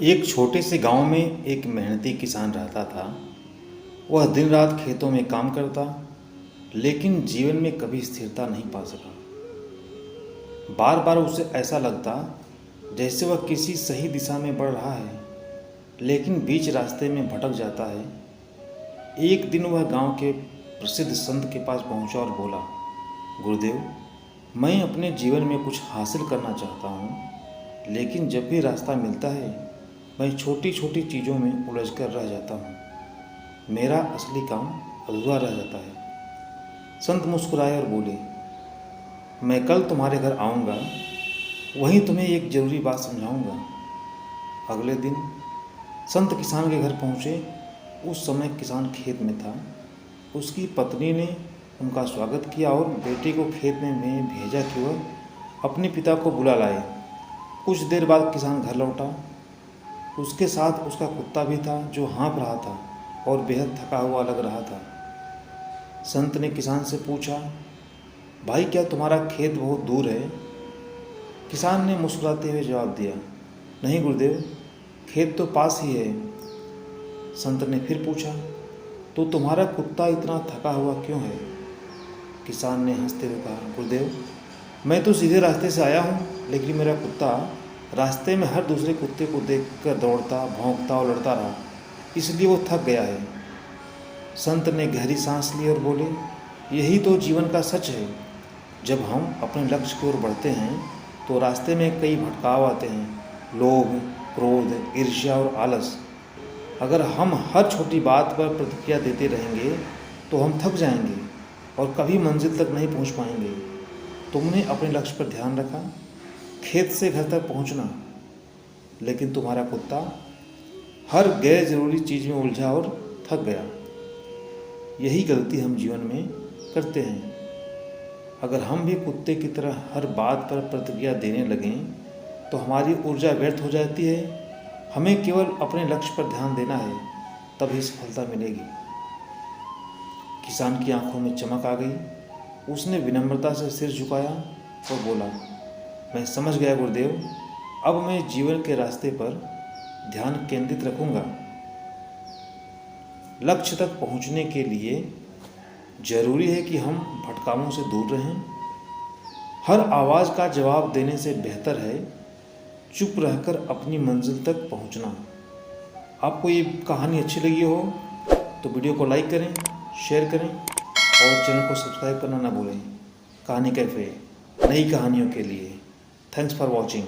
एक छोटे से गांव में एक मेहनती किसान रहता था। वह दिन रात खेतों में काम करता, लेकिन जीवन में कभी स्थिरता नहीं पा सका। बार बार उसे ऐसा लगता जैसे वह किसी सही दिशा में बढ़ रहा है, लेकिन बीच रास्ते में भटक जाता है। एक दिन वह गांव के प्रसिद्ध संत के पास पहुंचा और बोला, गुरुदेव, मैं अपने जीवन में कुछ हासिल करना चाहता हूँ, लेकिन जब भी रास्ता मिलता है मैं छोटी छोटी चीज़ों में उलझ कर रह जाता हूँ। मेरा असली काम अधूरा रह जाता है। संत मुस्कुराए और बोले, मैं कल तुम्हारे घर आऊँगा, वहीं तुम्हें एक ज़रूरी बात समझाऊँगा। अगले दिन संत किसान के घर पहुँचे। उस समय किसान खेत में था। उसकी पत्नी ने उनका स्वागत किया और बेटे को खेत में भेजा कि वह अपने पिता को बुला लाए। कुछ देर बाद किसान घर लौटा। उसके साथ उसका कुत्ता भी था, जो हाँफ रहा था और बेहद थका हुआ लग रहा था। संत ने किसान से पूछा, भाई, क्या तुम्हारा खेत बहुत दूर है? किसान ने मुस्कुराते हुए जवाब दिया, नहीं गुरुदेव, खेत तो पास ही है। संत ने फिर पूछा, तो तुम्हारा कुत्ता इतना थका हुआ क्यों है? किसान ने हंसते हुए कहा, गुरुदेव, मैं तो सीधे रास्ते से आया हूँ, लेकिन मेरा कुत्ता रास्ते में हर दूसरे कुत्ते को देखकर दौड़ता, भौंकता और लड़ता रहा, इसलिए वो थक गया है। संत ने गहरी सांस ली और बोले, यही तो जीवन का सच है। जब हम अपने लक्ष्य की ओर बढ़ते हैं तो रास्ते में कई भटकाव आते हैं, लोभ, क्रोध, ईर्ष्या और आलस। अगर हम हर छोटी बात पर प्रतिक्रिया देते रहेंगे तो हम थक जाएंगे और कभी मंजिल तक नहीं पहुंच पाएंगे। तुमने अपने लक्ष्य पर ध्यान रखा, खेत से घर तक पहुंचना, लेकिन तुम्हारा कुत्ता हर गैर ज़रूरी चीज़ में उलझा और थक गया। यही गलती हम जीवन में करते हैं। अगर हम भी कुत्ते की तरह हर बात पर प्रतिक्रिया देने लगें तो हमारी ऊर्जा व्यर्थ हो जाती है। हमें केवल अपने लक्ष्य पर ध्यान देना है, तभी सफलता मिलेगी। किसान की आंखों में चमक आ गई। उसने विनम्रता से सिर झुकाया और बोला, मैं समझ गया गुरुदेव, अब मैं जीवन के रास्ते पर ध्यान केंद्रित रखूंगा। लक्ष्य तक पहुंचने के लिए जरूरी है कि हम भटकामों से दूर रहें। हर आवाज़ का जवाब देने से बेहतर है चुप रहकर अपनी मंजिल तक पहुंचना। आपको ये कहानी अच्छी लगी हो तो वीडियो को लाइक करें, शेयर करें और चैनल को सब्सक्राइब करना ना भूलें। कहानी कैफे नई कहानियों के लिए। Thanks for watching.